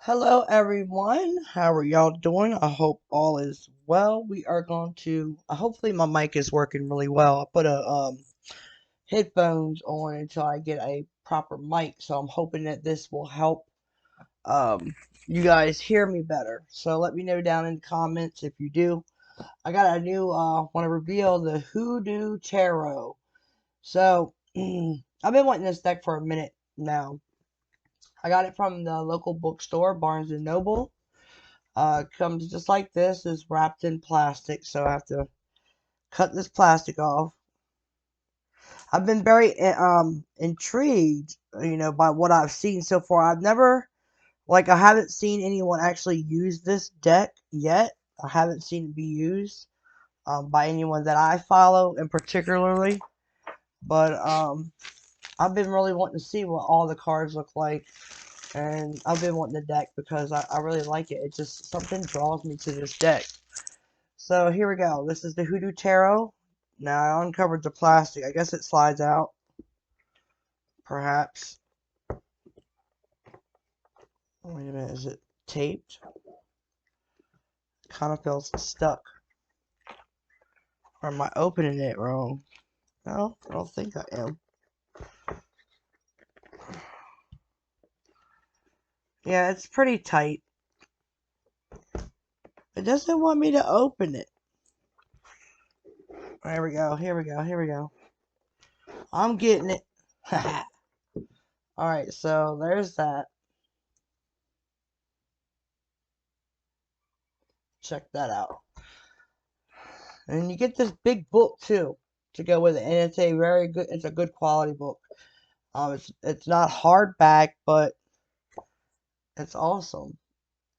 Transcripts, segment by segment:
Hello everyone, how are y'all doing? I hope all is well. We are going to hopefully my mic is working really well. I put a headphones on until I get a proper mic, so I'm hoping that this will help you guys hear me better. So let me know down in the comments if you do. I got a new want to reveal the Hoodoo Tarot. So I've been wanting this deck for a minute now. I got it from the local bookstore, Barnes and Noble. Comes just like this. It's wrapped in plastic, so I have to cut this plastic off. I've been very intrigued, by what I've seen so far. I haven't seen anyone actually use this deck yet. I haven't seen it be used by anyone that I follow in particularly. But I've been really wanting to see what all the cards look like. And I've been wanting the deck because I really like it. It just, something draws me to this deck. So here we go. This is the Hoodoo Tarot. Now I uncovered the plastic. I guess it slides out. Perhaps. Wait a minute. Is it taped? Kind of feels stuck. Or am I opening it wrong? No, I don't think I am. Yeah, it's pretty tight. It doesn't want me to open it. Here we go. Here we go. Here we go. I'm getting it. Alright, so there's that. Check that out. And you get this big book too to go with it, and it's a very good. It's a good quality book. It's not hardback, but it's awesome.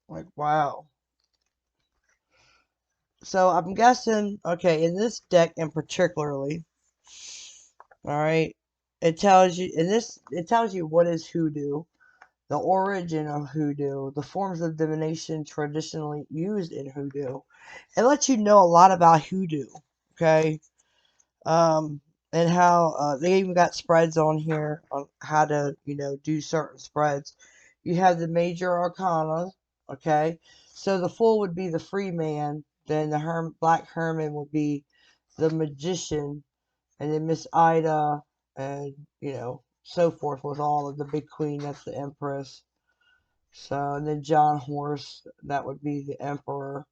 Like, wow. So I'm guessing, okay, in this deck in particularly, all right, it tells you what is hoodoo, the origin of hoodoo, the forms of divination traditionally used in hoodoo. It lets you know a lot about hoodoo, okay? And how they even got spreads on here on how to, do certain spreads. You have the major arcana, okay? So the Fool would be the free man, then the Black Hermit would be the magician, and then Miss Ida, and, so forth with all of the big queen, that's the empress. So, and then John Horse, that would be the emperor,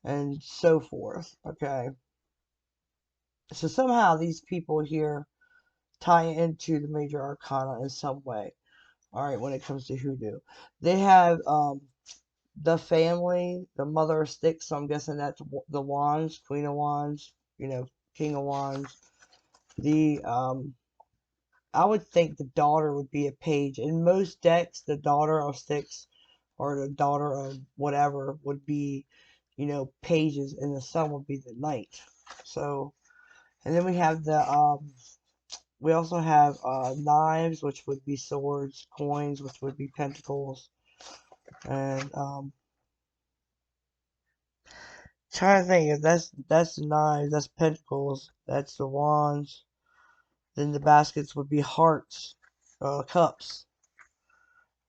and so forth, okay? So somehow these people here tie into the major arcana in some way. Alright, when it comes to hoodoo. They have the family, the mother of sticks, so I'm guessing that's the wands, queen of wands, king of wands. The I would think the daughter would be a page. In most decks, the daughter of sticks or the daughter of whatever would be, pages, and the son would be the knight. So, and then we also have knives, which would be swords, coins, which would be pentacles, and trying to think if that's the knives, that's pentacles, that's the wands. Then the baskets would be hearts, cups,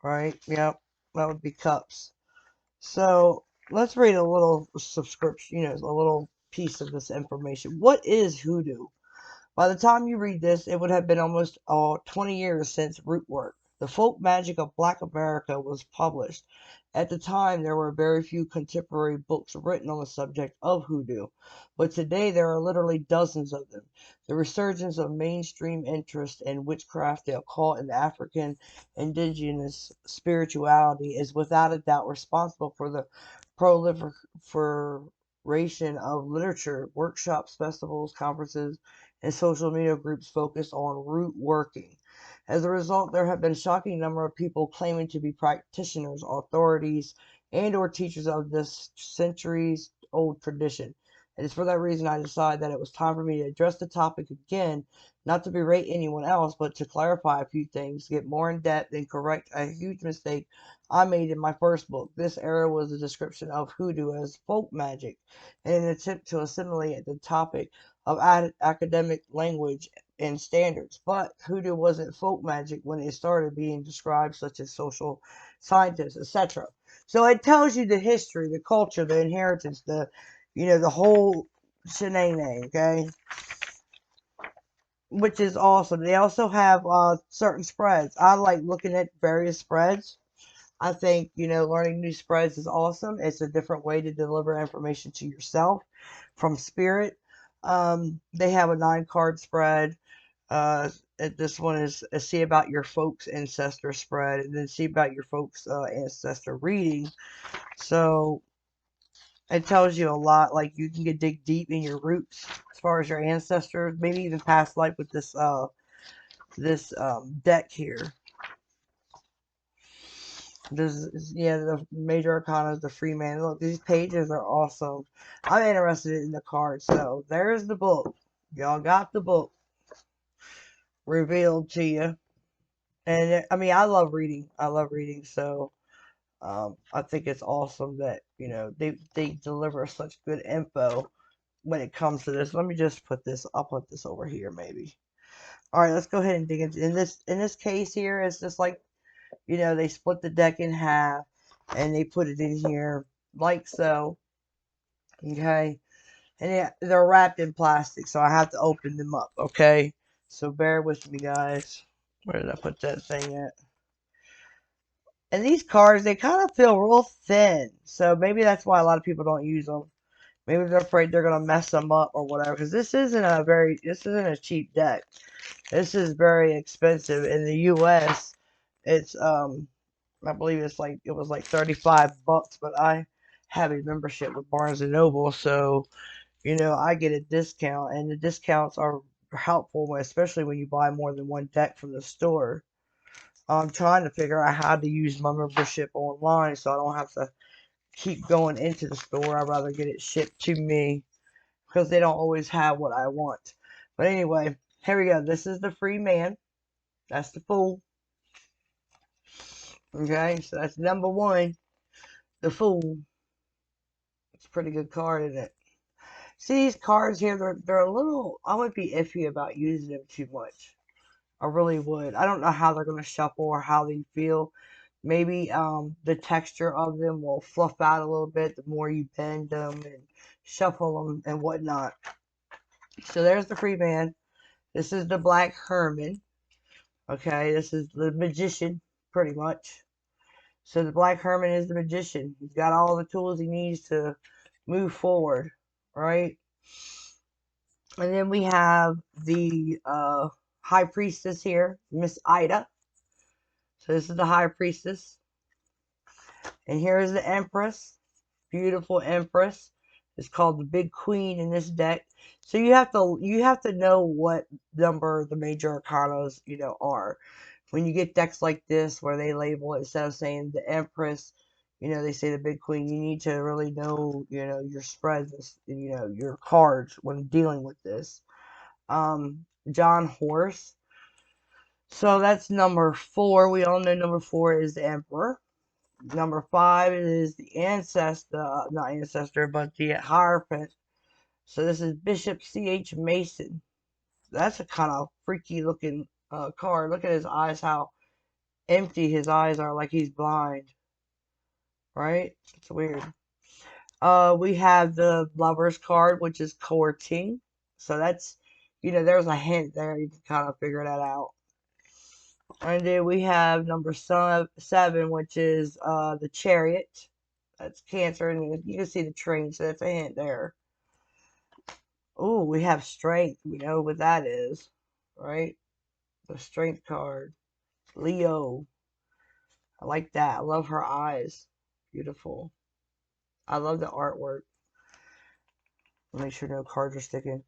right? Yep, that would be cups. So let's read a little subscription, a little piece of this information. What is hoodoo? By the time you read this, it would have been almost 20 years since Rootwork, the folk magic of Black America, was published. At the time, there were very few contemporary books written on the subject of hoodoo, but today there are literally dozens of them. The resurgence of mainstream interest in witchcraft, the occult, and African indigenous spirituality is without a doubt responsible for the proliferation of literature, workshops, festivals, conferences, and social media groups focused on root working. As a result, there have been a shocking number of people claiming to be practitioners, authorities, and or teachers of this centuries-old tradition. It is for that reason I decided that it was time for me to address the topic again, not to berate anyone else, but to clarify a few things, get more in depth, and correct a huge mistake I made in my first book. This era was a description of hoodoo as folk magic, in an attempt to assimilate the topic of academic language and standards. But hoodoo wasn't folk magic when it started being described, such as social scientists, etc. So it tells you the history, the culture, the inheritance, the the whole shenanigans, okay? Which is awesome. They also have certain spreads. I like looking at various spreads. I think, learning new spreads is awesome. It's a different way to deliver information to yourself from spirit. They have a 9-card spread. This one is a see about your folks' ancestor spread, and then see about your folks' ancestor reading. So it tells you a lot. Like, you can dig deep in your roots as far as your ancestors, maybe even past life with this deck here. This is, the major arcana is the free man. Look, these pages are awesome. I'm interested in the cards. So there's the book. Y'all got the book revealed to you. And I mean, I love reading. So I think it's awesome that they deliver such good info when it comes to this. Let me just put this. I'll put this over here maybe. All right, let's go ahead and dig into in this case here. It's just like, they split the deck in half and they put it in here like so. Okay, and they're wrapped in plastic, so I have to open them up. Okay, so bear with me, guys. Where did I put that thing at? And these cards, they kind of feel real thin, so maybe that's why a lot of people don't use them. Maybe they're afraid they're gonna mess them up or whatever. Because this isn't a cheap deck. This is very expensive in the U.S. It's I believe it was like $35, but I have a membership with Barnes and Noble, so I get a discount, and the discounts are helpful, especially when you buy more than one deck from the store. I'm trying to figure out how to use my membership online so I don't have to keep going into the store. I'd rather get it shipped to me because they don't always have what I want. But anyway, here we go. This is the free man. That's the fool. Okay, so that's number one. The fool. It's a pretty good card, isn't it? See, these cards here, they're a little, I would be iffy about using them too much. I really would. I don't know how they're going to shuffle or how they feel. Maybe the texture of them will fluff out a little bit the more you bend them and shuffle them and whatnot. So there's the free man. This is the Black Hermit. Okay, this is the magician, pretty much. So the Black Hermit is the magician. He's got all the tools he needs to move forward, right? And then we have the High Priestess here, Miss Ida. So this is the High Priestess. And here is the Empress. Beautiful Empress. It's called the Big Queen in this deck. So you have to know what number the major arcanas, are. When you get decks like this where they label it, instead of saying the Empress, they say the Big Queen, you need to really know, your spreads, your cards when dealing with this. John Horse. So that's number 4. We all know number 4 is the Emperor. Number 5 is the ancestor, not ancestor, but the Hierophant. So this is Bishop C.H. Mason. That's a kind of freaky looking card. Look at his eyes, how empty his eyes are, like he's blind. Right? It's weird. We have the Lover's card, which is courting. So that's, there's a hint there. You can kind of figure that out. And then we have number 7, which is the Chariot. That's Cancer, and you can see the train, so that's a hint there. Oh, we have Strength. We know what that is, right? The Strength card. Leo. I like that. I love her eyes. Beautiful. I love the artwork. Make sure no cards are sticking.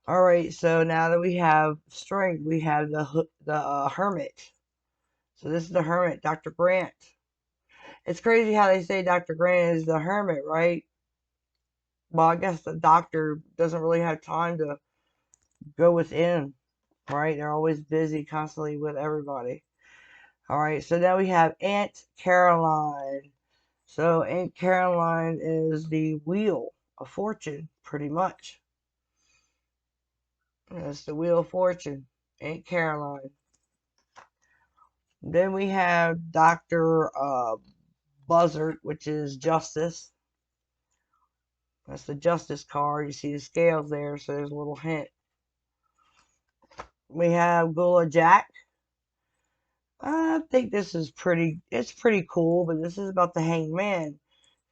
Alright, so now that we have Strength, we have the Hermit. So this is the Hermit, Dr. Grant. It's crazy how they say Dr. Grant is the Hermit, right? Well, I guess the doctor doesn't really have time to go within, right? They're always busy constantly with everybody. Alright, so now we have Aunt Caroline. So Aunt Caroline is the Wheel of Fortune, pretty much. That's the Wheel of Fortune. Aunt Caroline. Then we have Dr. Buzzard, which is Justice. That's the Justice card. You see the scales there, so there's a little hint. We have Gula Jack. I think this is it's pretty cool, but this is about the Hanged Man.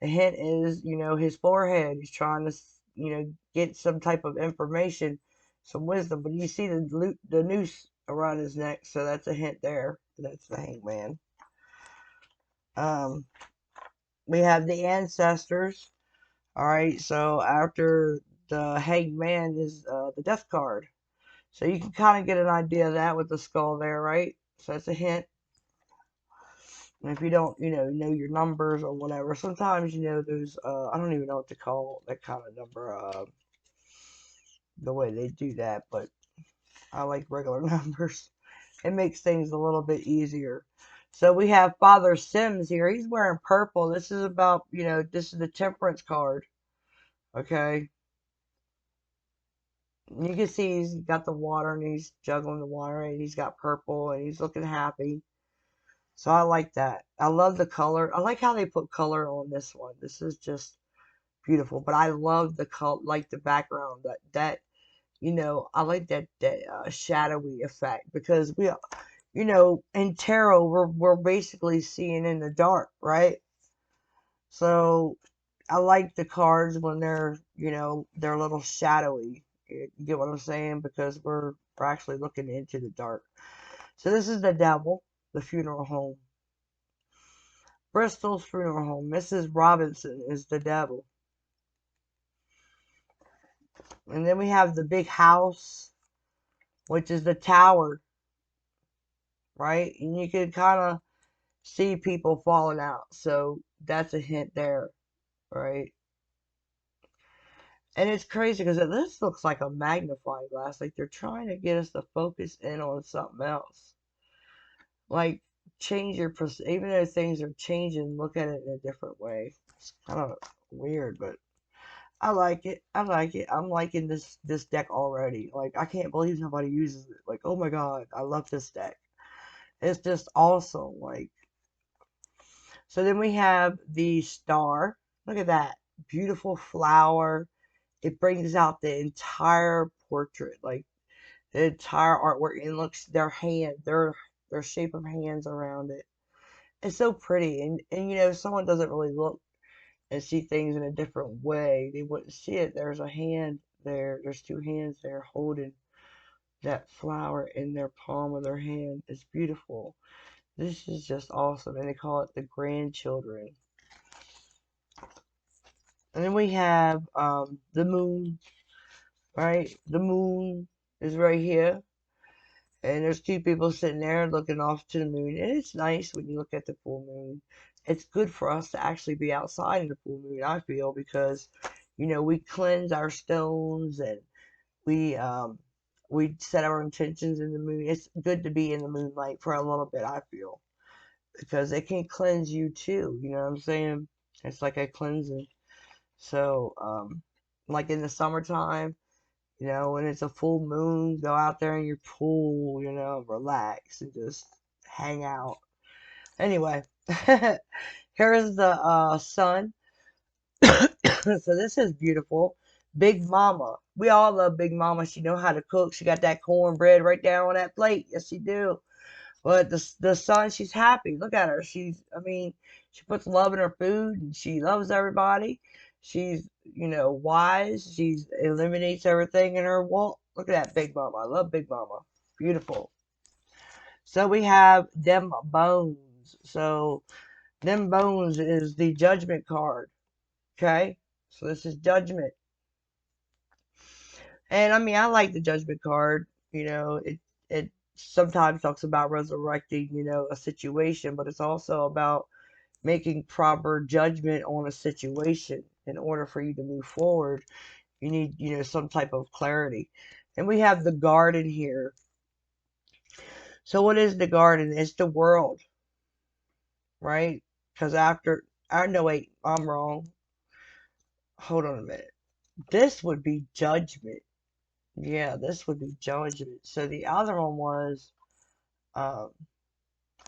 The hint is, his forehead. He's trying to, get some type of information, some wisdom. But you see the noose around his neck, so that's a hint there. That's the Hanged Man. We have the Ancestors. All right, so after the Hanged Man is the Death card. So you can kind of get an idea of that with the skull there, right? So that's a hint. And if you don't, know your numbers or whatever, sometimes, there's, I don't even know what to call that kind of number, the way they do that, but I like regular numbers. It makes things a little bit easier. So we have Father Sims here. He's wearing purple. This is about, this is the Temperance card. Okay. You can see he's got the water and he's juggling the water and he's got purple and he's looking happy. So I like that. I love the color. I like how they put color on this one. This is just beautiful. But I love the color, like the background. I like that shadowy effect because in tarot we're basically seeing in the dark, right? So I like the cards when they're they're a little shadowy. You get what I'm saying? Because we're actually looking into the dark. So this is the Devil, the funeral home. Bristol's funeral home. Mrs. Robinson is the Devil. And then we have the big house, which is the Tower, right? And you can kind of see people falling out. So that's a hint there, right? And it's crazy because this looks like a magnifying glass. Like they're trying to get us to focus in on something else. Like change your perspective. Even though things are changing, look at it in a different way. It's kind of weird, but I like it. I like it. I'm liking this deck already. Like I can't believe nobody uses it. Like, oh my god, I love this deck. It's just awesome. Like, so then we have the Star. Look at that beautiful flower. It brings out the entire portrait, like the entire artwork, and looks their shape of hands around it. It's so pretty, and if someone doesn't really look and see things in a different way, they wouldn't see it. There's a hand there. There's two hands there holding that flower in their palm of their hand. It's beautiful. This is just awesome, and they call it the grandchildren. And then we have the moon, right? The moon is right here. And there's two people sitting there looking off to the moon. And it's nice when you look at the full moon. It's good for us to actually be outside in the full moon, I feel, because, we cleanse our stones and we set our intentions in the moon. It's good to be in the moonlight for a little bit, I feel. Because it can cleanse you too, you know what I'm saying? It's like a cleansing. So, like in the summertime, when it's a full moon, go out there in your pool, relax and just hang out. Anyway, here's the sun. So this is beautiful. Big Mama. We all love Big Mama. She know how to cook. She got that cornbread right there on that plate. Yes, she do. But the sun, she's happy. Look at her. She puts love in her food and she loves everybody. She's, wise. She eliminates everything in her walk. Look at that Big Mama. I love Big Mama. Beautiful. So we have them bones. So them bones is the Judgment card. Okay? So this is Judgment. And I like the Judgment card. It sometimes talks about resurrecting, a situation, but it's also about making proper judgment on a situation. In order for you to move forward, you need, some type of clarity. And we have the garden here. So what is the garden? It's the world, right? Because no, wait, I'm wrong. Hold on a minute. This would be judgment. Yeah, this would be judgment. So the other one was, um,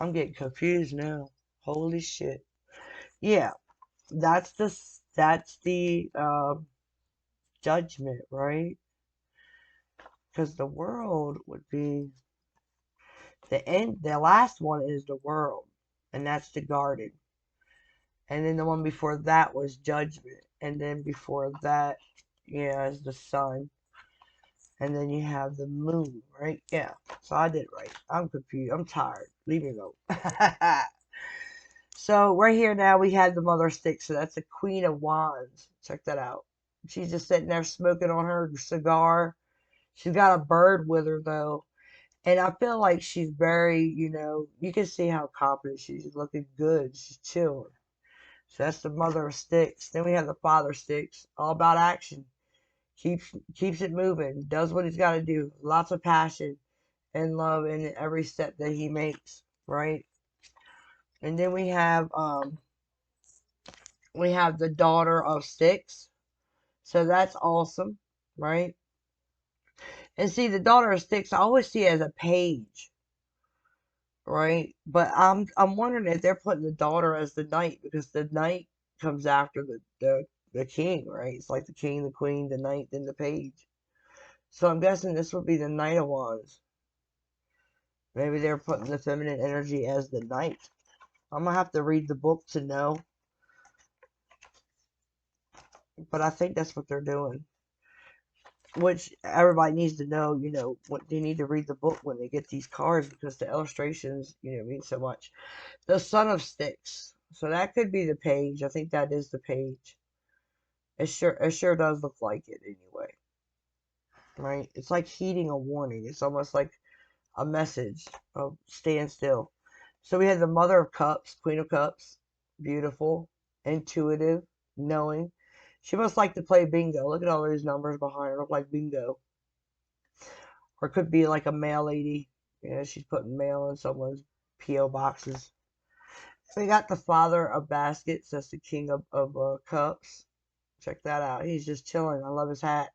I'm getting confused now. Holy shit. Yeah, that's the judgment, right? Because the world would be the end. The last one is the world, and that's the garden. And then the one before that was judgment, and then before that, yeah, is the sun. And then you have the moon, right? Yeah. So I did it right. I'm confused. I'm tired. Leave me alone. So right here now we have the Mother of Sticks. So that's the Queen of Wands. Check that out. She's just sitting there smoking on her cigar. She's got a bird with her though. And I feel like she's very, you can see how confident she's looking good. She's chilling. So that's the Mother of Sticks. Then we have the Father of Sticks. All about action. Keeps it moving. Does what he's got to do. Lots of passion and love in every step that he makes. Right? And then we have the Daughter of Sticks. So that's awesome, right? And see, the Daughter of Sticks, I always see it as a page, right? But I'm wondering if they're putting the daughter as the knight, because the knight comes after the king, right? It's like the king, the queen, the knight, then the page. So I'm guessing this would be the Knight of Wands. Maybe they're putting the feminine energy as the knight. I'm gonna have to read the book to know, but I think that's what they're doing. Which everybody needs to know, what they need to read the book when they get these cards, because the illustrations, mean so much. The Son of Sticks. So that could be the page. I think that is the page. It sure does look like it anyway. Right? It's like heeding a warning. It's almost like a message of stand still. So we have the Mother of Cups, Queen of Cups. Beautiful, intuitive, knowing. She must like to play bingo. Look at all those numbers behind her. Look like bingo. Or it could be like a mail lady. She's putting mail in someone's P.O. boxes. So we got the Father of Baskets. That's the King of Cups. Check that out. He's just chilling. I love his hat.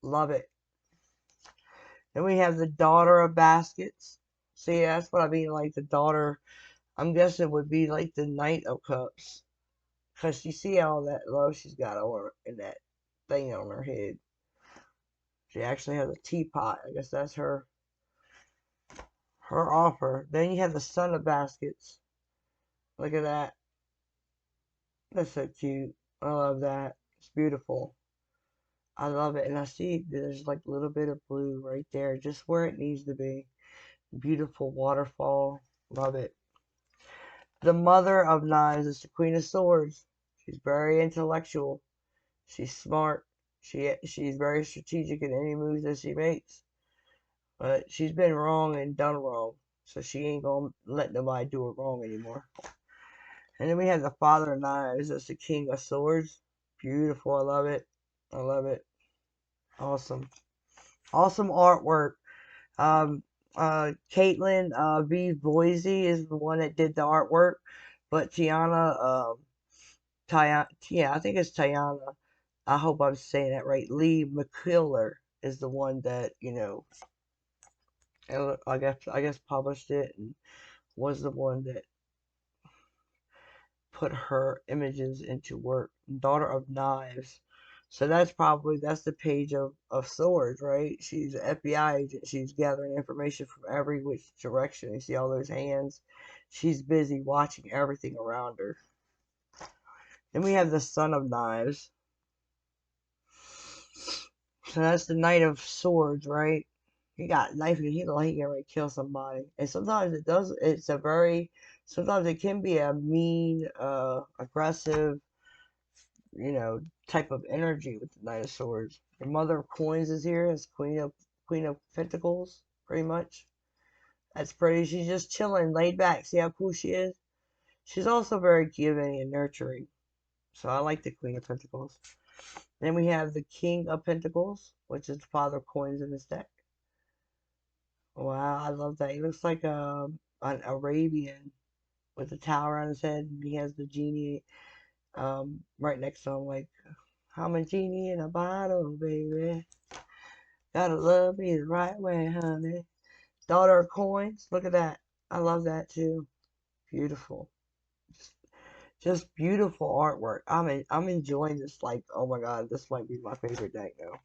Love it. Then we have the Daughter of Baskets. See, that's what I mean. Like the daughter, I'm guessing would be like the Knight of Cups. Because you see all that love she's got on her, in that thing on her head. She actually has a teapot. I guess that's her offer. Then you have the Son of Baskets. Look at that. That's so cute. I love that. It's beautiful. I love it. And I see there's like a little bit of blue right there, just where it needs to be. Beautiful waterfall. Love it. The Mother of Knives is the Queen of Swords. She's very intellectual. She's smart. She's very strategic in any moves that she makes. But she's been wrong and done wrong. So she ain't gonna let nobody do her wrong anymore. And then we have the Father of Knives. That's the King of Swords. Beautiful. I love it. I love it. Awesome. Awesome artwork. KATELANVFOISY is the one that did the artwork. But yeah, I think it's Tayanna. I hope I'm saying that right. Lee McQuillar is the one that, I guess published it and was the one that put her images into work. Daughter of Knives. So that's the page of swords, right? She's an FBI agent. She's gathering information from every which direction. You see all those hands. She's busy watching everything around her. Then we have the Son of Knives. So that's the Knight of Swords, right? He got a knife and he like he can ready to kill somebody. And sometimes sometimes it can be a mean, aggressive, type of energy with the Knight of Swords. The Mother of Coins is here. It's Queen of Pentacles, pretty much. That's pretty. She's just chilling, laid back. See how cool she is? She's also very giving and nurturing. So I like the Queen of Pentacles. Then we have the King of Pentacles, which is the Father of Coins in this deck. Wow, I love that. He looks like an Arabian with a tower on his head. He has the genie right next to him, like, I'm a genie in a bottle, baby. Gotta love me the right way, honey. Daughter of coins. Look at that. I love that too. Beautiful. Just beautiful artwork. I'm enjoying this. Like, oh my god, this might be my favorite deck now.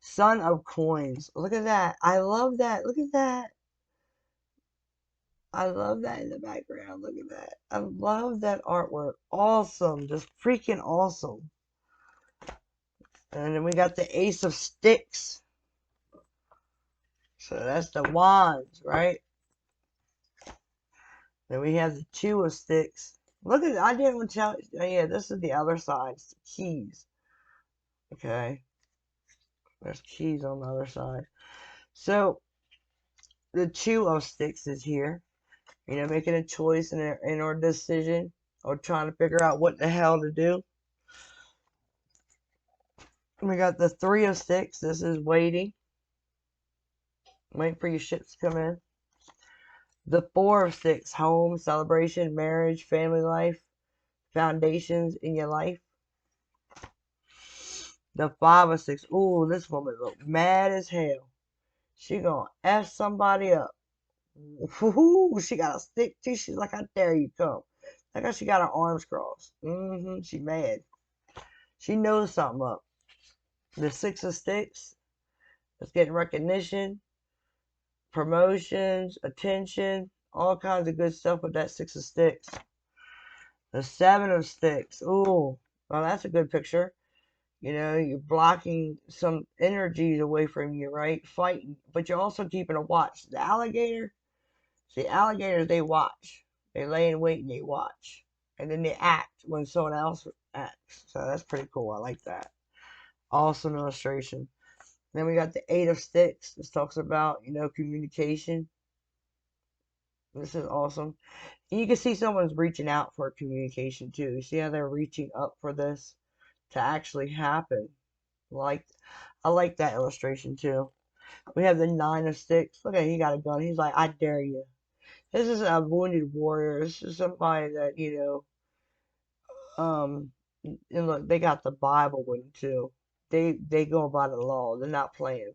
Son of coins. Look at that. I love that. Look at that. I love that in the background. Look at that. I love that artwork. Awesome. Just freaking awesome. And then we got the Ace of Sticks. So that's the wands, right? Then we have the Two of Sticks. Look at, I didn't even tell, oh yeah, this is the other side. It's the keys. Okay. There's keys on the other side. So, the Two of Sticks is here. You know, making a choice in our decision. Or trying to figure out what the hell to do. We got the Three of Sticks. This is waiting. Waiting for your shit to come in. The Four of Sticks. Home, celebration, marriage, family life. Foundations in your life. The Five of Sticks. Ooh, this woman look mad as hell. She gonna F somebody up. Ooh, she got a stick too. She's like, I dare you come. Like how she got her arms crossed. She mad. She knows something up. The Six of Sticks. It's getting recognition, promotions, attention, all kinds of good stuff with that Six of Sticks. The Seven of Sticks. Ooh, well, that's a good picture. You know, you're blocking some energies away from you, right? Fighting, but you're also keeping a watch. The alligator, see, alligators, they watch. They lay in wait and they watch. And then they act when someone else acts. So that's pretty cool. I like that. Awesome illustration. Then we got the Eight of Sticks. This talks about, you know, communication. This is awesome. And you can see someone's reaching out for communication too. You see how they're reaching up for this to actually happen. I like that illustration too. We have the Nine of Sticks. Look at, he got a gun. He's like, I dare you. This is a wounded warrior. This is somebody that, you know, and look, they got the Bible with them too. They go by the law. They're not playing.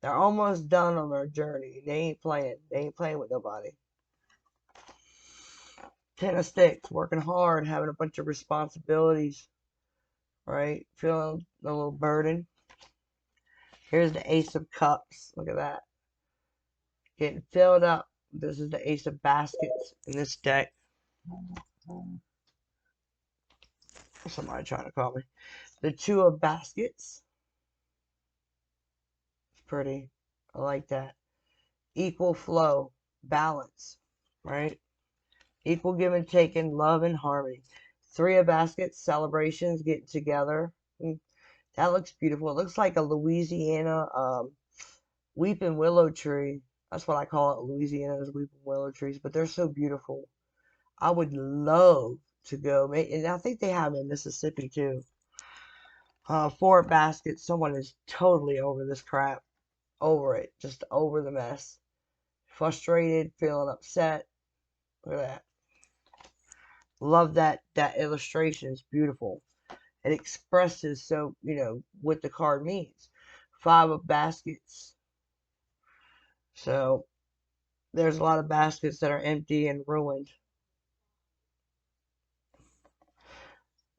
They're almost done on their journey. They ain't playing. They ain't playing with nobody. Ten of Sticks, working hard, having a bunch of responsibilities, right? Feeling a little burden. Here's the Ace of Cups. Look at that. Getting filled up. This is the Ace of Baskets in this deck. Somebody trying to call me. The Two of Baskets. It's pretty. I like that. Equal flow. Balance. Right? Equal give and take in love and harmony. Three of Baskets. Celebrations. Getting together. That looks beautiful. It looks like a Louisiana weeping willow tree. That's what I call it. Louisiana's weeping willow trees. But they're so beautiful. I would love to go. And I think they have in Mississippi too. Four baskets. Someone is totally over this crap. Over it. Just over the mess. Frustrated. Feeling upset. Look at that. Love that illustration. It's beautiful. It expresses, so, you know, what the card means. Five of Baskets. So, there's a lot of baskets that are empty and ruined.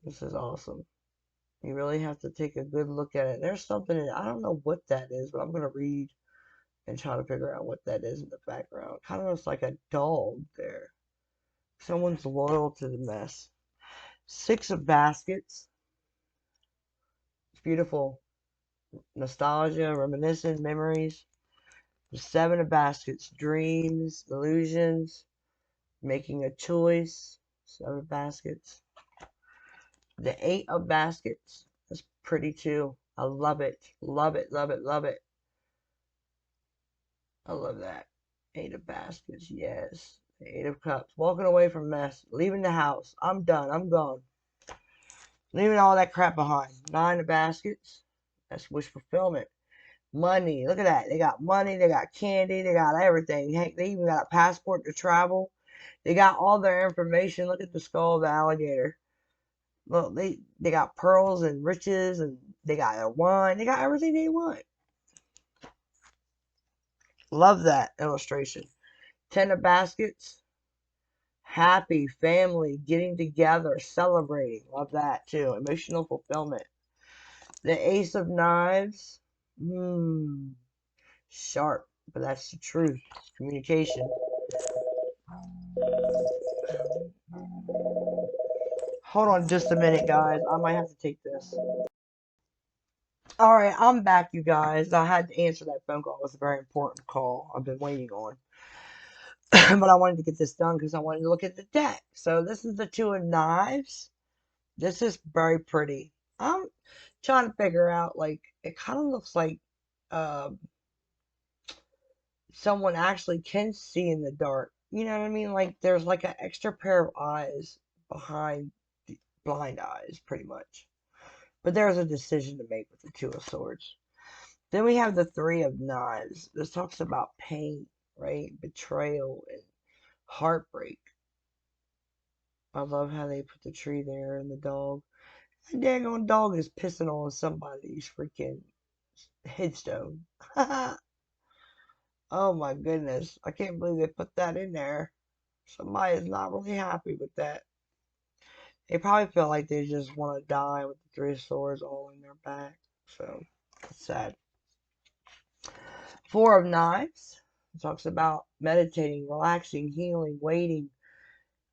This is awesome. You really have to take a good look at it. There's something in it. I don't know what that is, but I'm going to read and try to figure out what that is in the background. Kind of looks like a dog there. Someone's loyal to the mess. Six of Baskets. It's beautiful. Nostalgia, reminiscent, memories. The Seven of Baskets. Dreams, illusions, making a choice. Seven of Baskets. The Eight of Baskets. That's pretty too. I love it. Love it, love it, love it. I love that. Eight of Baskets, yes. The Eight of Cups. Walking away from mess. Leaving the house. I'm done. I'm gone. Leaving all that crap behind. Nine of Baskets. That's wish fulfillment. Money. Look at that. They got money. They got candy. They got everything. Heck, they even got a passport to travel. They got all their information. Look at the skull of the alligator. Look, they got pearls and riches, and they got a wine. They got everything they want. Love that illustration. 10 of baskets. Happy, family, getting together, celebrating. Love that too. Emotional fulfillment. The Ace of Knives. Sharp, but that's the truth. Communication. Hold on just a minute, guys. I might have to take this. Alright, I'm back, you guys. I had to answer that phone call. It was a very important call I've been waiting on. But I wanted to get this done because I wanted to look at the deck. So this is the Two of Knives. This is very pretty. I'm trying to figure out, like, it kind of looks like someone actually can see in the dark. You know what I mean? Like, there's like an extra pair of eyes behind the blind eyes, pretty much. But there's a decision to make with the Two of Swords. Then we have the Three of Knives. This talks about pain, right? Betrayal and heartbreak. I love how they put the tree there and the dog. That daggone dog is pissing on somebody's freaking headstone. Oh my goodness. I can't believe they put that in there. Somebody is not really happy with that. They probably feel like they just want to die with the Three of Swords all in their back. So, it's sad. Four of Knives. It talks about meditating, relaxing, healing, waiting.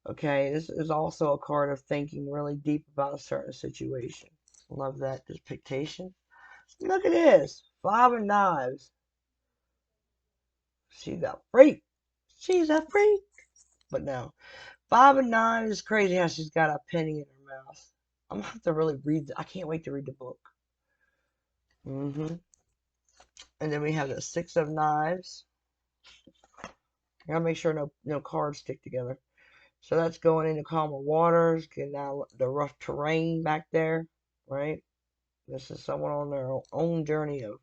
Okay, this is also a card of thinking really deep about a certain situation. Love that depiction. Look at this. Five of Knives. She's a freak. She's a freak. But no. Five of Knives is crazy how she's got a penny in her mouth. I'm going to have to really read. I can't wait to read the book. And then we have the Six of Knives. I gotta make sure no cards stick together. So that's going into calmer waters, getting out the rough terrain back there, right? This is someone on their own journey of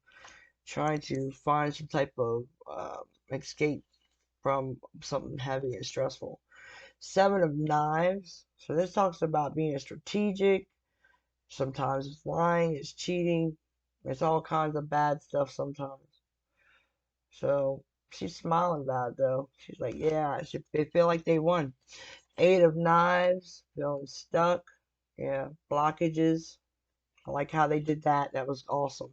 trying to find some type of escape from something heavy and stressful. Seven of Knives. So this talks about being strategic. Sometimes it's lying, it's cheating. It's all kinds of bad stuff sometimes. So she's smiling about it though. She's like, yeah, they feel like they won. Eight of Knives, feeling stuck. Yeah, blockages. I like how they did that. That was awesome.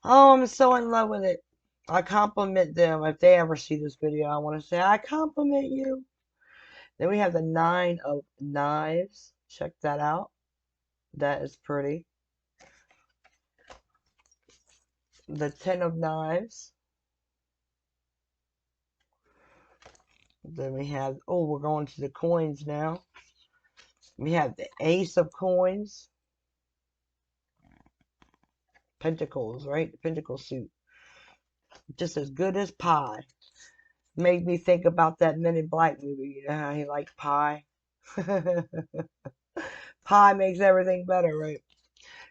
Oh, I'm so in love with it. I compliment them. If they ever see this video, I want to say, I compliment you. Then we have the Nine of Knives. Check that out. That is pretty. The Ten of Knives. Then we have, oh, we're going to the coins now. We have the Ace of Coins. Pentacles, right? The Pentacle suit. Just as good as pie. Made me think about that Men in Black movie. You know how he liked pie? Pie makes everything better, right?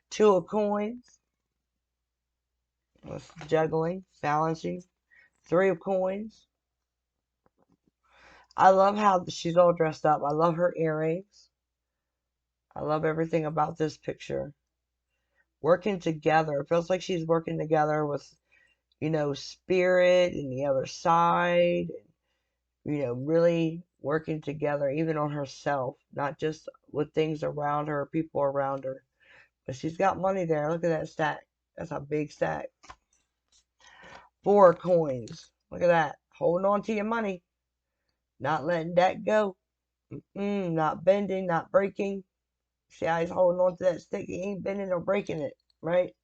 Two of Coins. That's juggling, balancing. Three of Coins. I love how she's all dressed up. I love her earrings. I love everything about this picture. Working together. It feels like she's working together with, you know, spirit and the other side. And, you know, really working together, even on herself. Not just with things around her, people around her. But she's got money there. Look at that stack. That's a big stack. Four of Coins. Look at that. Holding on to your money. Not letting that go. Not bending, not breaking. See how he's holding on to that stick? He ain't bending or breaking it, right?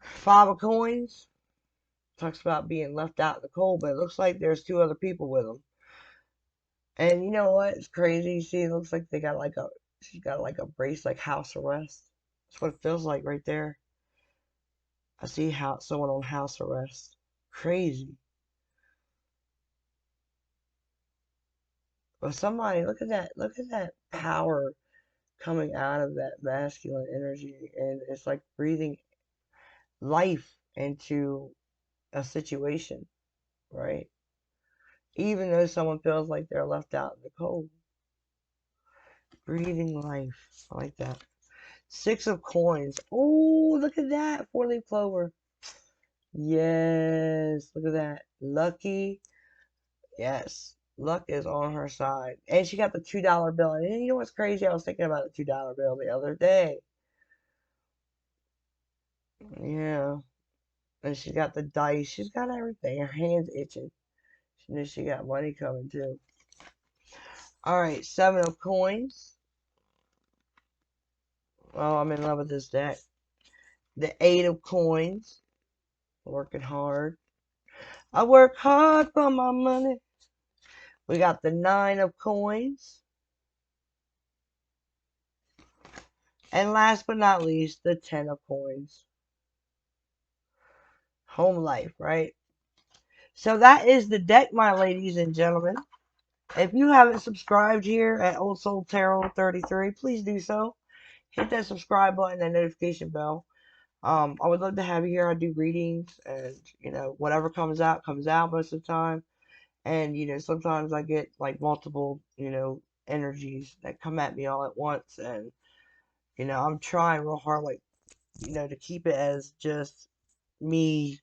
Five of Coins. Talks about being left out in the cold, but it looks like there's two other people with him. And you know what? It's crazy. See, it looks like they got like a, she's got like a brace, like house arrest. That's what it feels like right there. I see someone on house arrest. Crazy. But somebody, look at that power coming out of that masculine energy, and it's like breathing life into a situation, right? Even though someone feels like they're left out in the cold. Breathing life. I like that. Six of Coins. Oh, look at that. Four-leaf clover. Yes, look at that. Lucky. Yes, luck is on her side. And she got the $2 bill. And you know what's crazy? I was thinking about the $2 bill the other day. Yeah. And she got the dice. She's got everything. Her hand's itching. She knows she got money coming too. Alright, 7 of coins. Oh, I'm in love with this deck. The 8 of coins. Working hard. I work hard for my money. We got the 9 of coins. And last but not least, the 10 of coins. Home life, right? So that is the deck, my ladies and gentlemen. If you haven't subscribed here at OldSoulTarot33, please do so. Hit that subscribe button and notification bell. I would love to have you here. I do readings, and whatever comes out most of the time. And sometimes I get like multiple energies that come at me all at once, and I'm trying real hard, like to keep it as just me,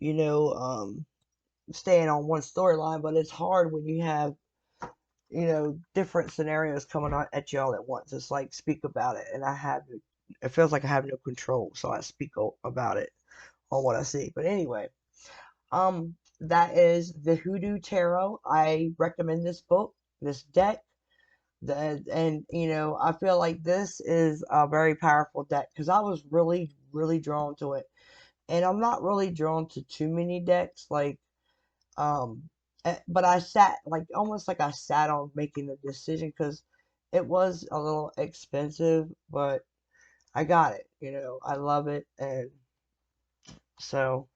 staying on one storyline. But it's hard when you have different scenarios coming on at you all at once. It's like, speak about it, and it feels like I have no control, so I speak about it on what I see. But anyway, that is the Hoodoo Tarot. I recommend this book, this deck, and I feel like this is a very powerful deck because I was really, really drawn to it, and I'm not really drawn to too many decks, like um, but I sat almost like I sat on making the decision because it was a little expensive, but I got it. I love it, and so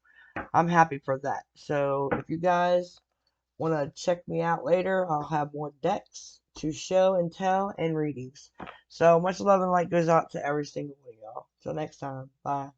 I'm happy for that. So if you guys want to check me out later, I'll have more decks to show and tell and readings. So much love and light goes out to every single one of y'all. Till next time, bye.